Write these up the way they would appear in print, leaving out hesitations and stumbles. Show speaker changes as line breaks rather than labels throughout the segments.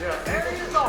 Yeah, there you go.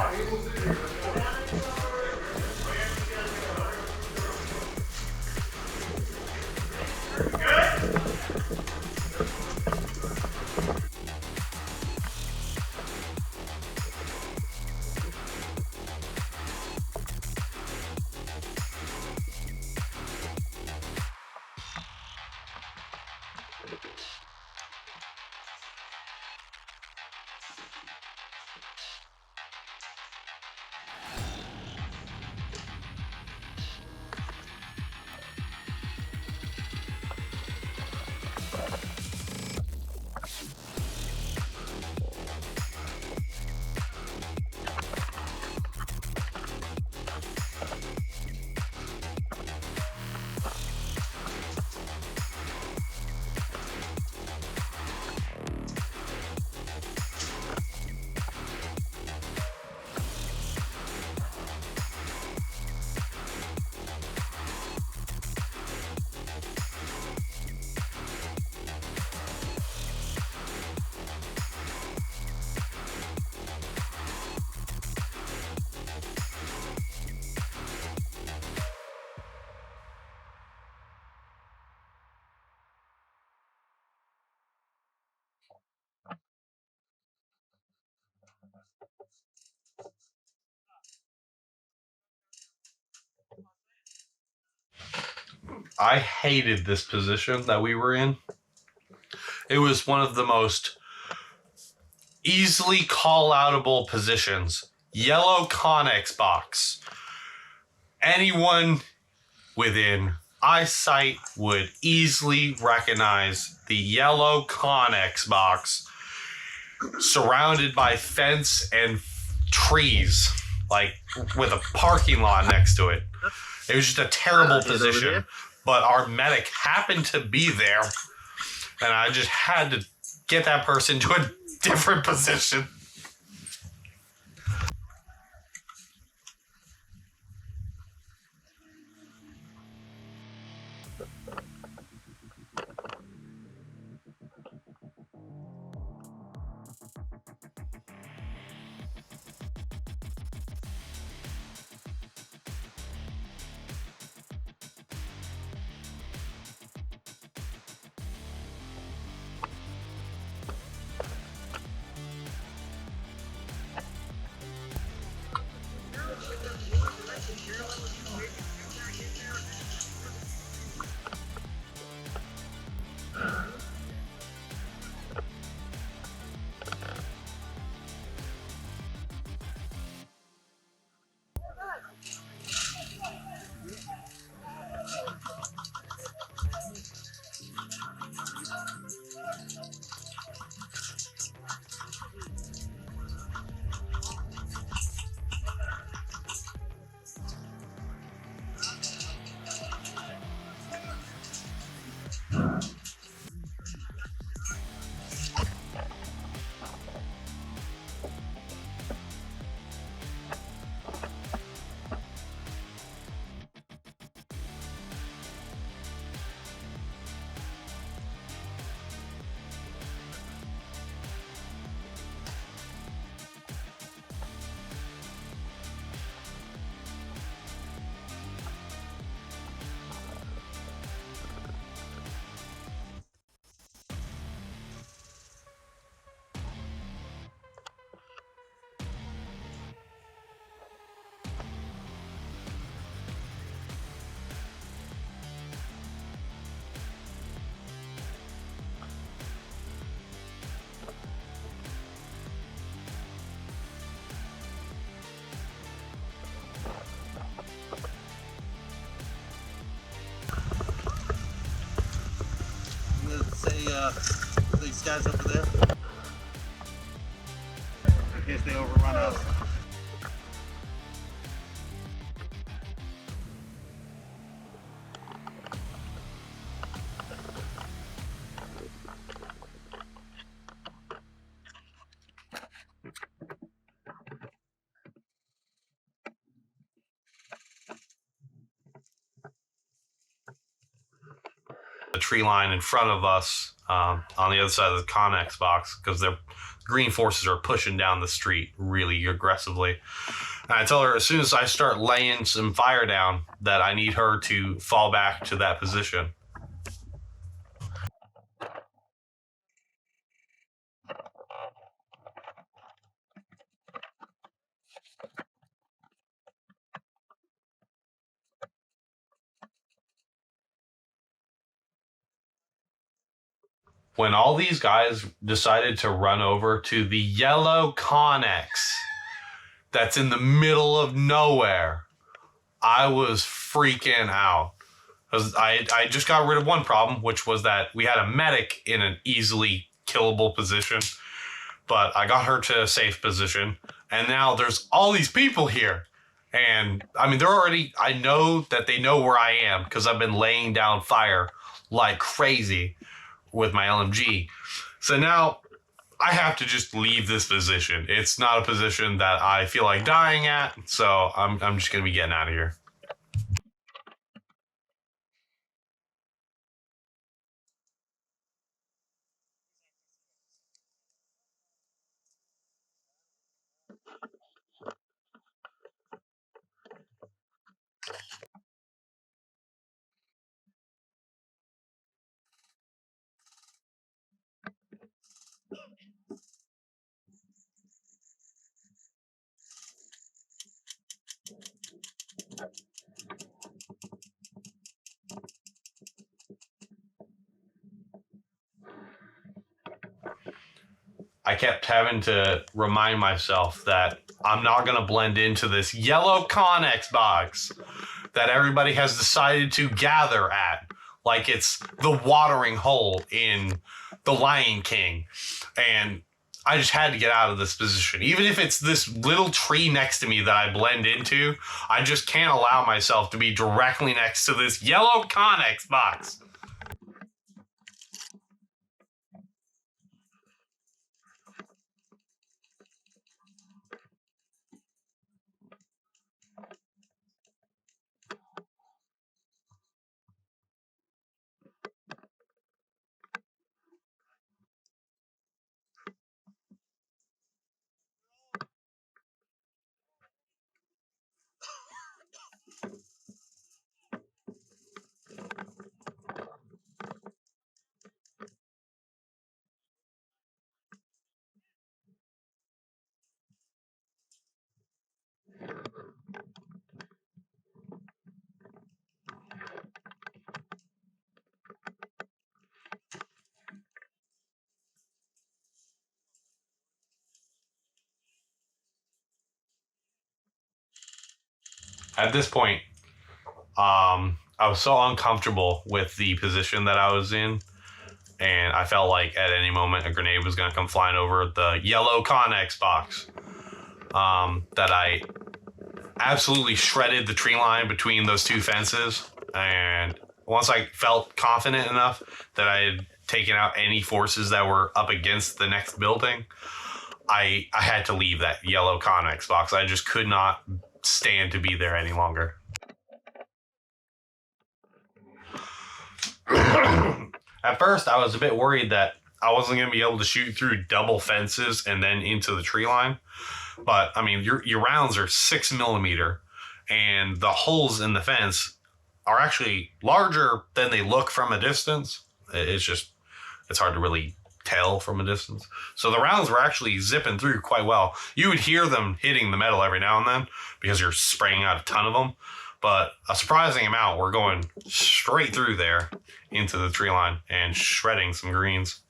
I hated this position that we were in. It was one of the most easily call-outable positions. Yellow Connex box. Anyone within eyesight would easily recognize the yellow Connex box surrounded by fence and trees, like with a parking lot next to it. It was just a terrible position. But our medic happened to be there, and I just had to get that person to a different position.
These guys over there, in case they overrun us.
The tree line in front of us on the other side of the Connex box because their green forces are pushing down the street really aggressively. And I tell her as soon as I start laying some fire down that I need her to fall back to that position. When all these guys decided to run over to the yellow Connex that's in the middle of nowhere, I was freaking out. Because I just got rid of one problem, which was that we had a medic in an easily killable position, but I got her to a safe position, and now there's all these people here. And I mean, I know that they know where I am because I've been laying down fire like crazy with my LMG. So now I have to just leave this position. It's not a position that I feel like dying at, so I'm just going to be getting out of here. I kept having to remind myself that I'm not going to blend into this yellow Connex box that everybody has decided to gather at, like it's the watering hole in The Lion King. And I just had to get out of this position. Even if it's this little tree next to me that I blend into, I just can't allow myself to be directly next to this yellow Connex box. At this point, I was so uncomfortable with the position that I was in, and I felt like at any moment a grenade was going to come flying over the yellow Connex box. That I absolutely shredded the tree line between those two fences, and once I felt confident enough that I had taken out any forces that were up against the next building, I had to leave that yellow Connex box. I just could not stand to be there any longer. At first, I was a bit worried that I wasn't going to be able to shoot through double fences and then into the tree line. But, I mean, your rounds are 6mm, and the holes in the fence are actually larger than they look from a distance. It's hard to really tell from a distance. So the rounds were actually zipping through quite well. You would hear them hitting the metal every now and then because you're spraying out a ton of them. But a surprising amount were going straight through there into the tree line and shredding some greens.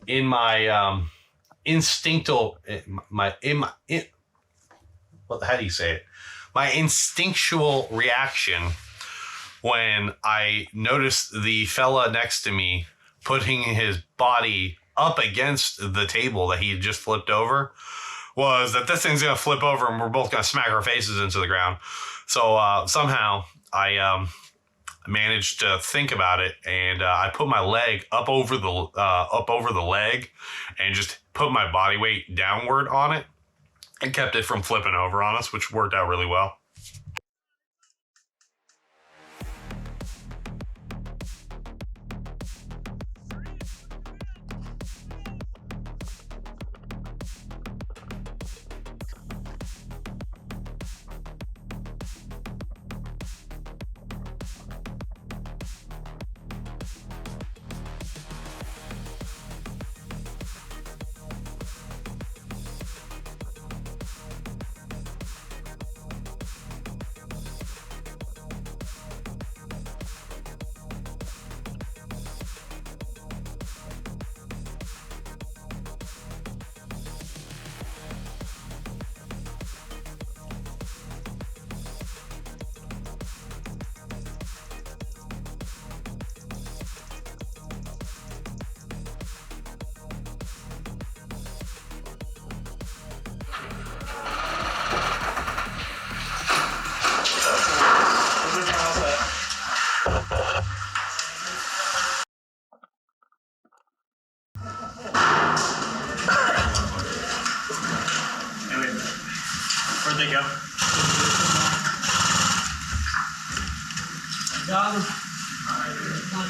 In my instinctual, how do you say it? my instinctual reaction when I noticed the fella next to me putting his body up against the table that he had just flipped over was that this thing's going to flip over and we're both going to smack our faces into the ground. So somehow I managed to think about it, and I put my leg up over the leg and just put my body weight downward on it and kept it from flipping over on us, which worked out really well.
Where'd they go?
Got him. One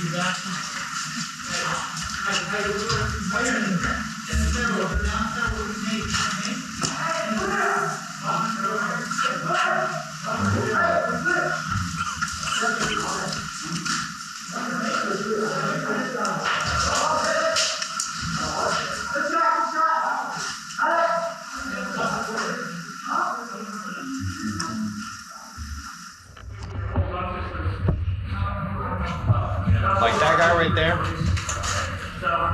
Like that guy right there,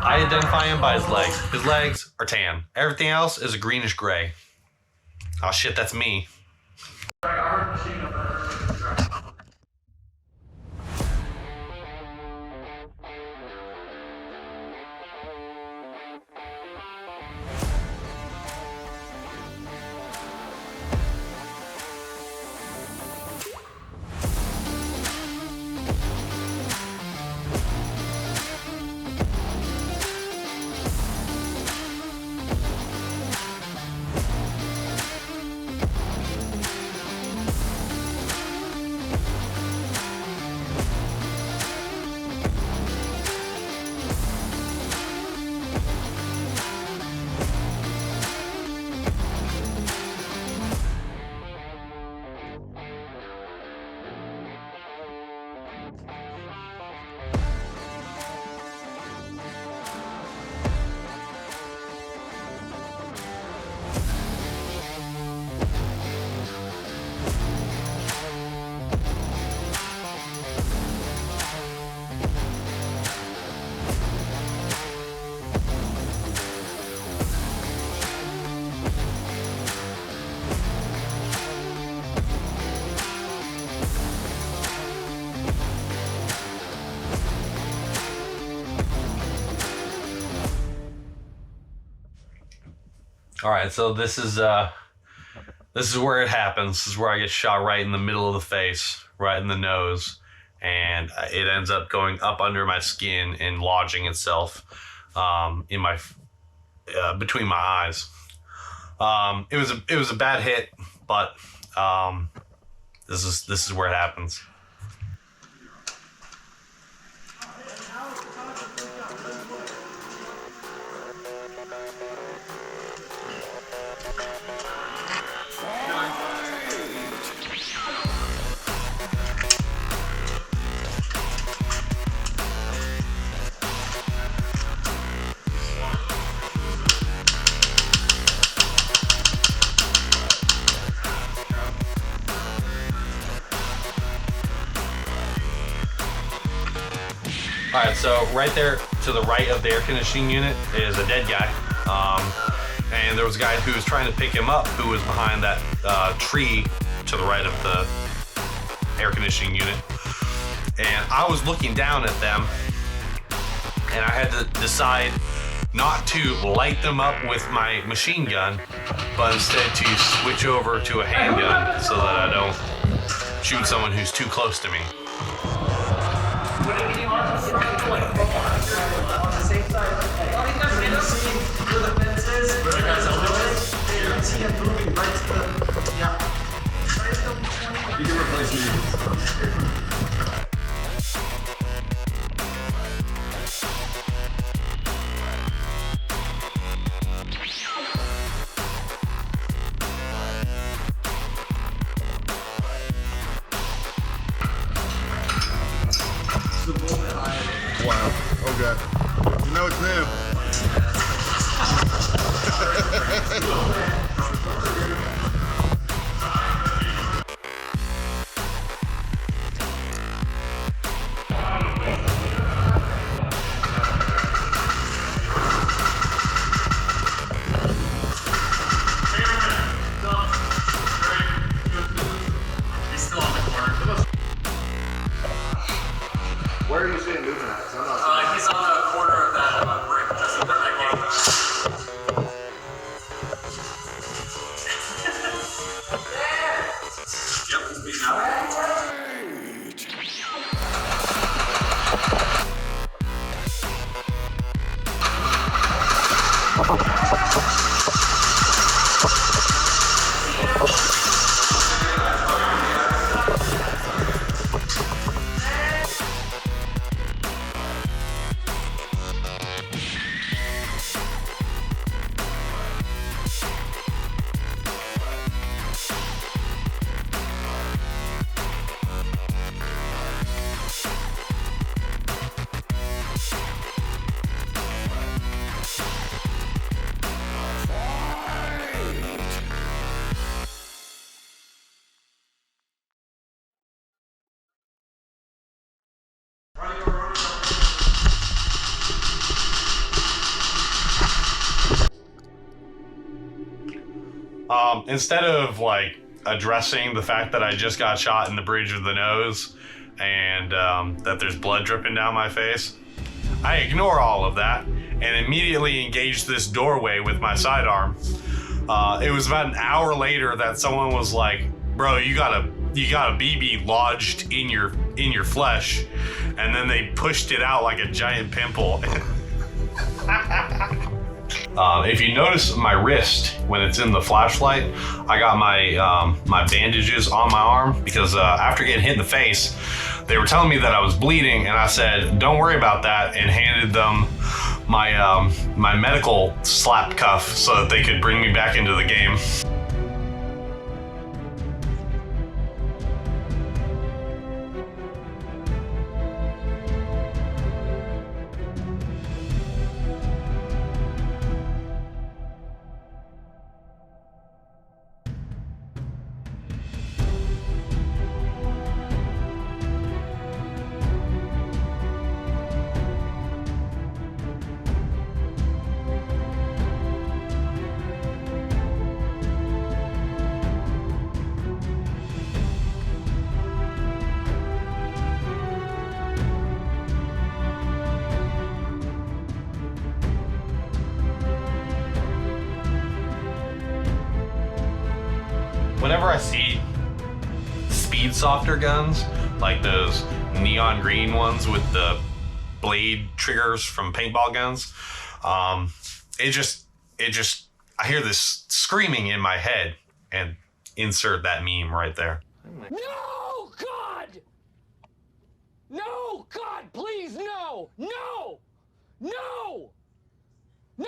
I identify him by his legs. His legs are tan. Everything else is a greenish gray. Oh shit, that's me. All right, so this is where it happens. This is where I get shot right in the middle of the face, right in the nose, and it ends up going up under my skin and lodging itself in my between my eyes. It was a bad hit, but this is where it happens. All right, so right there to the right of the air conditioning unit is a dead guy. And there was a guy who was trying to pick him up who was behind that tree to the right of the air conditioning unit. And I was looking down at them, and I had to decide not to light them up with my machine gun, but instead to switch over to a handgun so that I don't shoot someone who's too close to me.
You can replace me.
Wow. Okay. You know it's them.
He's still on the corner.
Where are you seeing moving at? 'Cause I'm not
He's on the corner of that brick just in front of that gate. Yep, he's beating out.
Instead of like addressing the fact that I just got shot in the bridge of the nose and that there's blood dripping down my face, I ignore all of that and immediately engage this doorway with my sidearm. It was about an hour later that someone was like, "Bro, you got a BB lodged in your flesh," and then they pushed it out like a giant pimple. If you notice my wrist when it's in the flashlight, I got my bandages on my arm because after getting hit in the face, they were telling me that I was bleeding, and I said, "Don't worry about that," and handed them my medical slap cuff so that they could bring me back into the game. Whenever I see speed softer guns, like those neon green ones with the blade triggers from paintball guns, it just I hear this screaming in my head, and insert that meme right there.
No, God! No, God, please, no! No! No! No!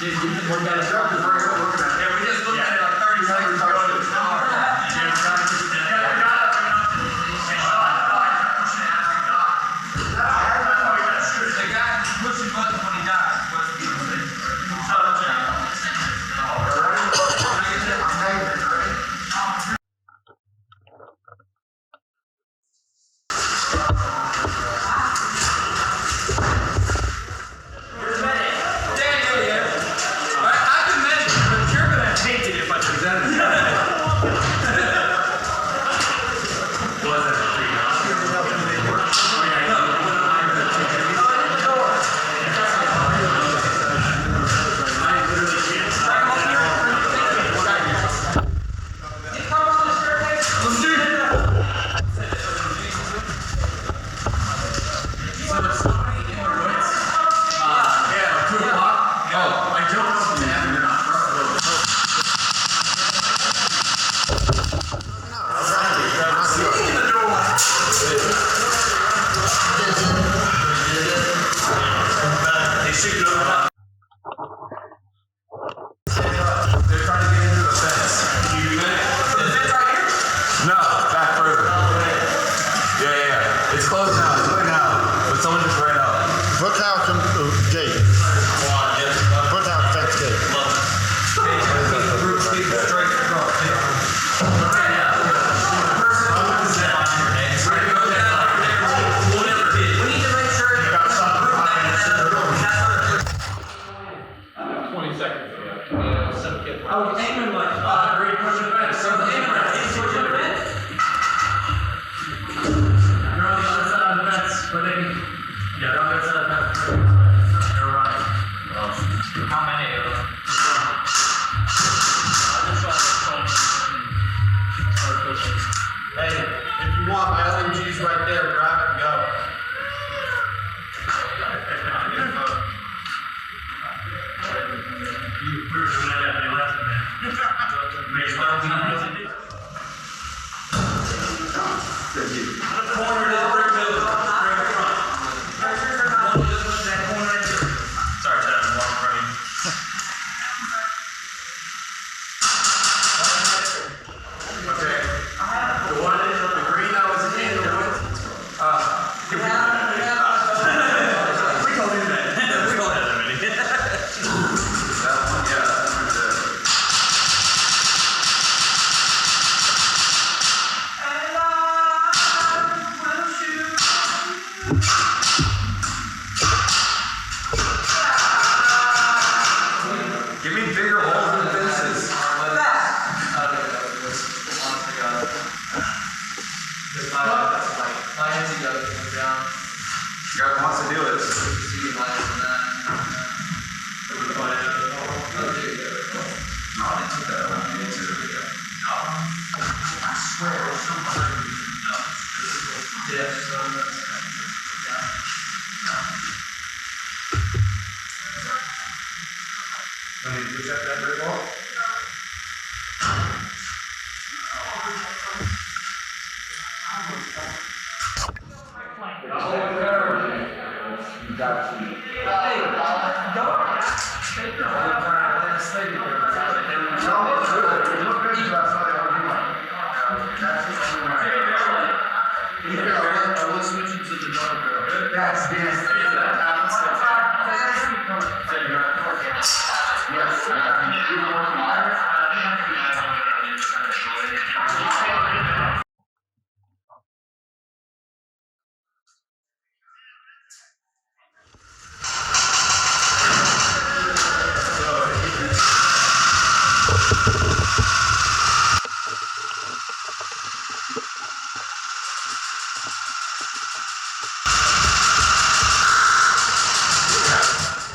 we just looked at it like 30 seconds ago. The guy pushing buttons when he dies. What's the thing?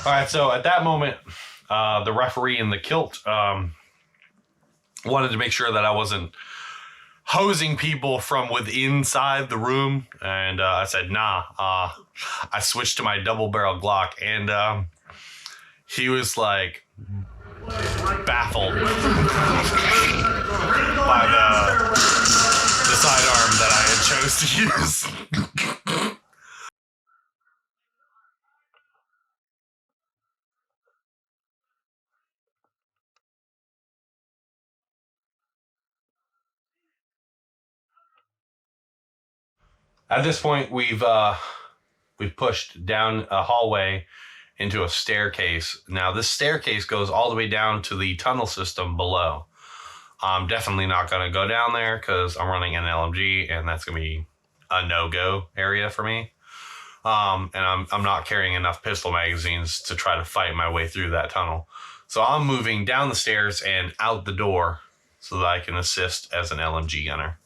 All right, so at that moment, the referee in the kilt wanted to make sure that I wasn't hosing people from within inside the room, and I said, nah. I switched to my double-barrel Glock, and he was like baffled by the sidearm that I had chose to use. At this point, we've pushed down a hallway into a staircase. Now, this staircase goes all the way down to the tunnel system below. I'm definitely not going to go down there because I'm running an LMG, and that's going to be a no-go area for me. And I'm not carrying enough pistol magazines to try to fight my way through that tunnel. So I'm moving down the stairs and out the door so that I can assist as an LMG gunner.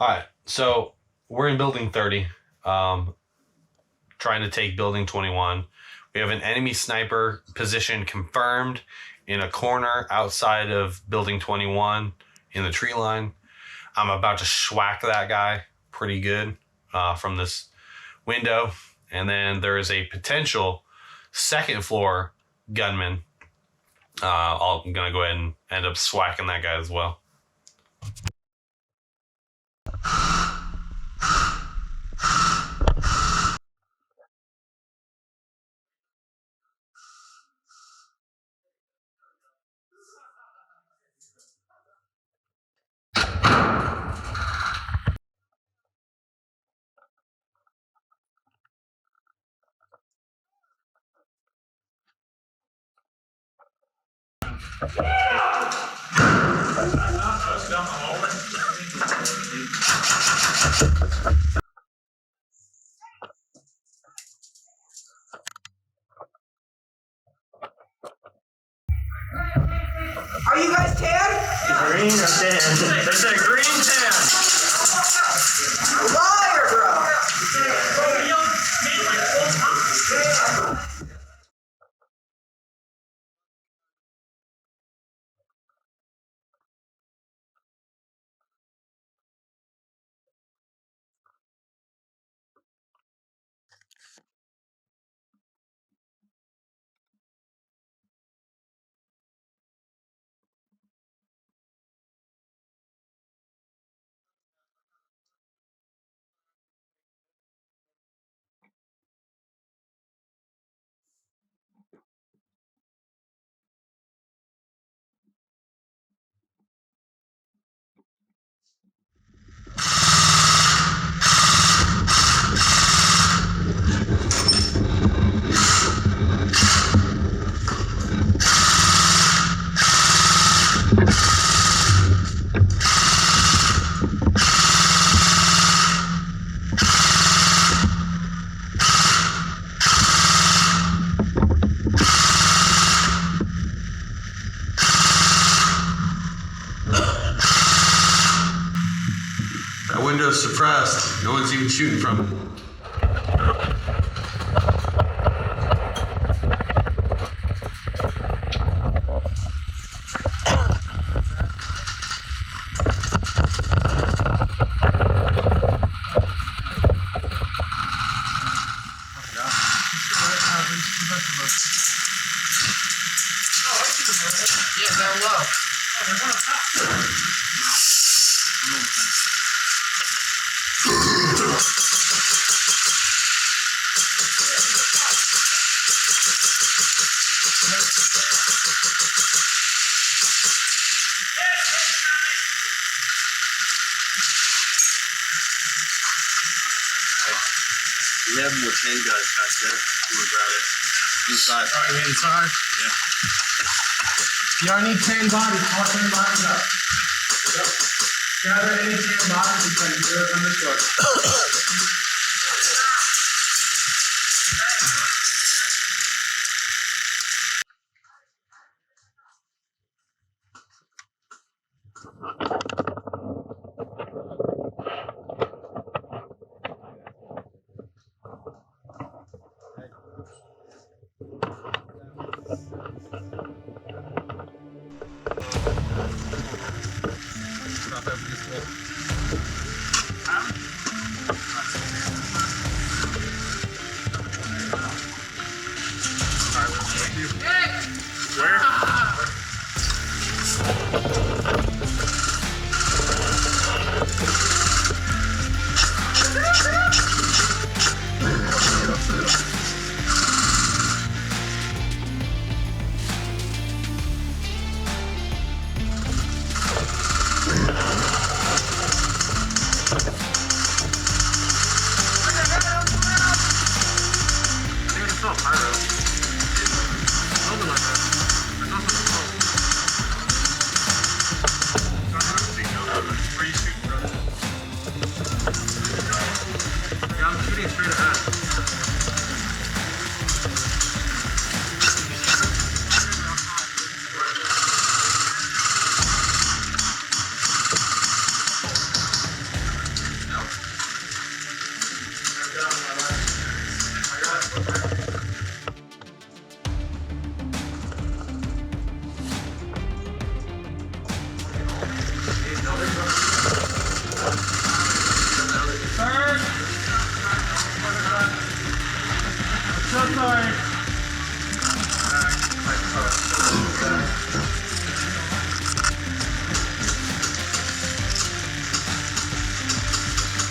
All right, so we're in building 30, trying to take building 21. We have an enemy sniper position confirmed in a corner outside of building 21 in the tree line. I'm about to schwack that guy pretty good from this window. And then there is a potential second floor gunman. I'm going to go ahead and end up swacking that guy as well.
Are you guys tan?
Green or tan? They said green tan.
Liar, bro.
That window's suppressed. No one's even shooting from it.
Yeah, they're low.
We have more 10 guys back there. You want to grab it? Inside.
Oh, inside?
Yeah.
Y'all need 10 bodies. Call 10 bodies up. Yep. Gather any 10 bodies and try to get us on this door.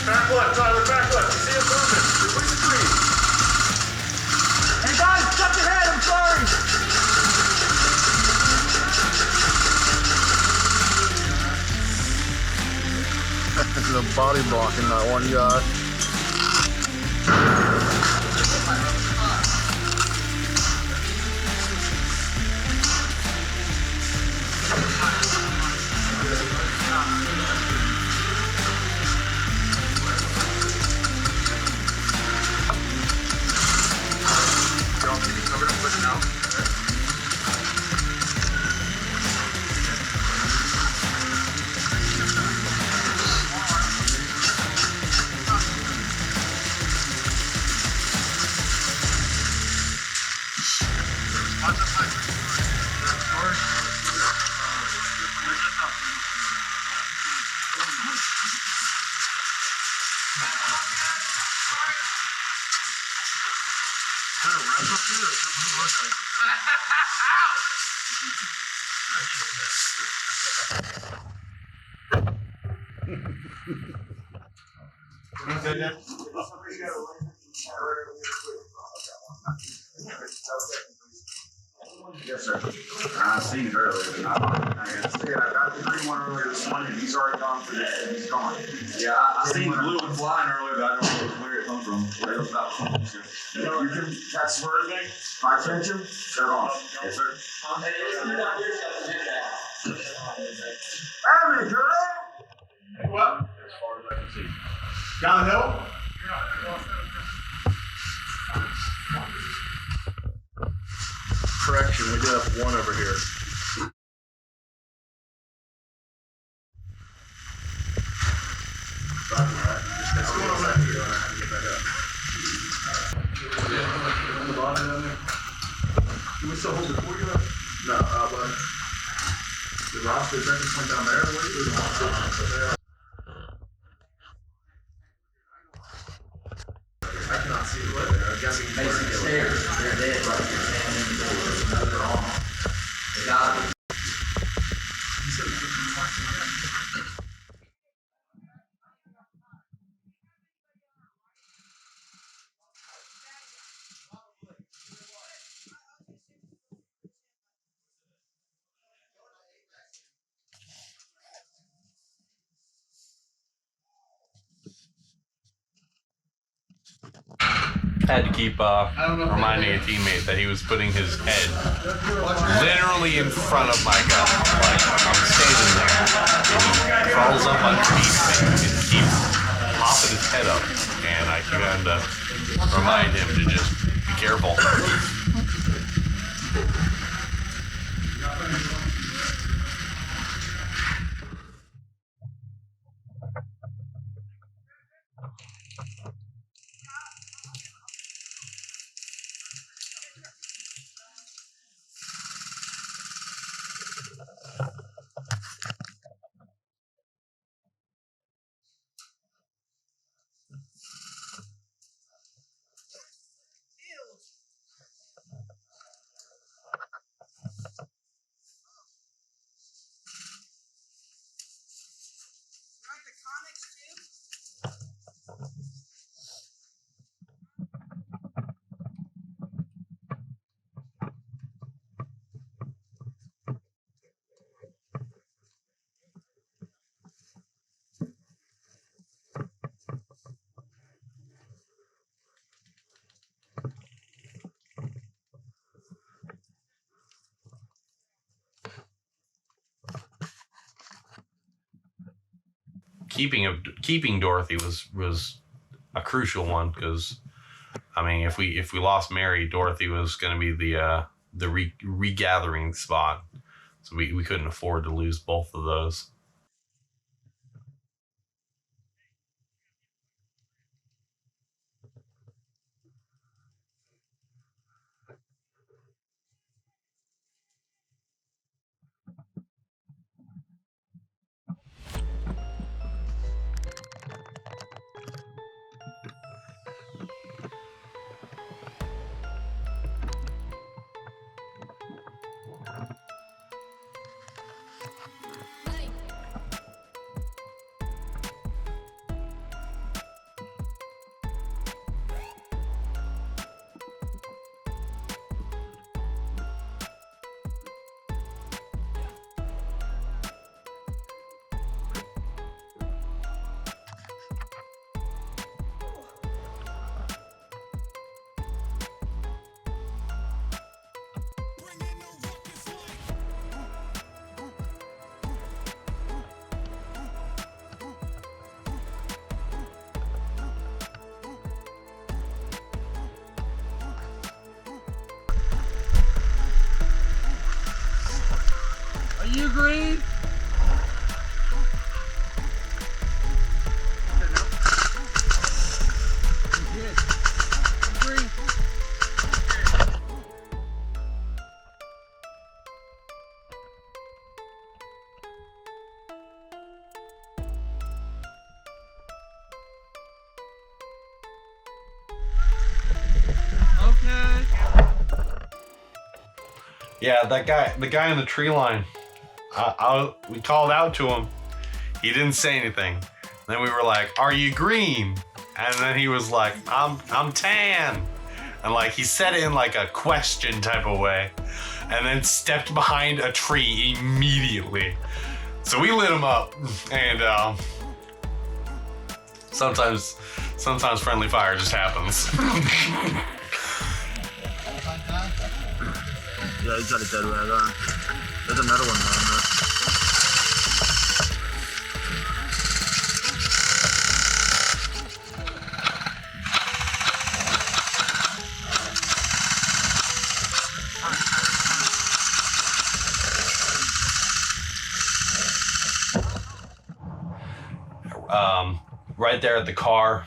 Back left, Tyler, back left. You see him moving. Release the green.
Hey guys, jump ahead, I'm sorry!
There's a body blocking that one guy.
Yes, sir. I seen it earlier. I got the green one earlier this morning. He's already gone for this. He's gone. Yeah, I seen the blue one flying earlier, but I don't know where it comes from. It was about you can catch spurs, Nick. If I catch him, they're on. Yes, sir. Hey, girl!
What? As far as I can see. Down the hill?
Correction, we do have one over here.
Do we still hold the 40 left?
No, but the roster just went down there. I cannot see the way there. I'm guessing
Basic stairs, they're dead right here, standing in the door. There's another on. They got it.
Had to keep reminding a teammate that he was putting his head literally in front of my gun. Like, I'm standing there, and he crawls up underneath me and keeps popping his head up. And I keep having to remind him to just be careful. Keeping Dorothy was a crucial one, because I mean, if we lost Mary, Dorothy was going to be the regathering spot, so we couldn't afford to lose both of those.
green? Green. Okay.
Yeah, the guy in the tree line. We called out to him. He didn't say anything. Then we were like, "Are you green?" And then he was like, "I'm tan." And like he said it in like a question type of way, and then stepped behind a tree immediately. So we lit him up, and sometimes friendly fire just happens.
Yeah, he's got a dead rag on. There's another one on there.
Right there at the car,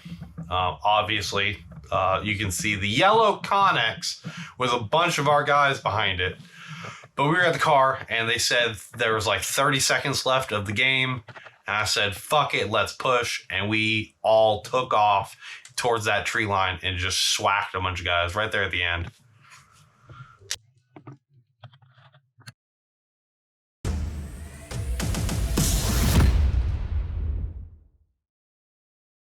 obviously, you can see the yellow Connex with a bunch of our guys behind it. But we were at the car, and they said there was like 30 seconds left of the game. And I said, fuck it, let's push. And we all took off towards that tree line and just swacked a bunch of guys right there at the end.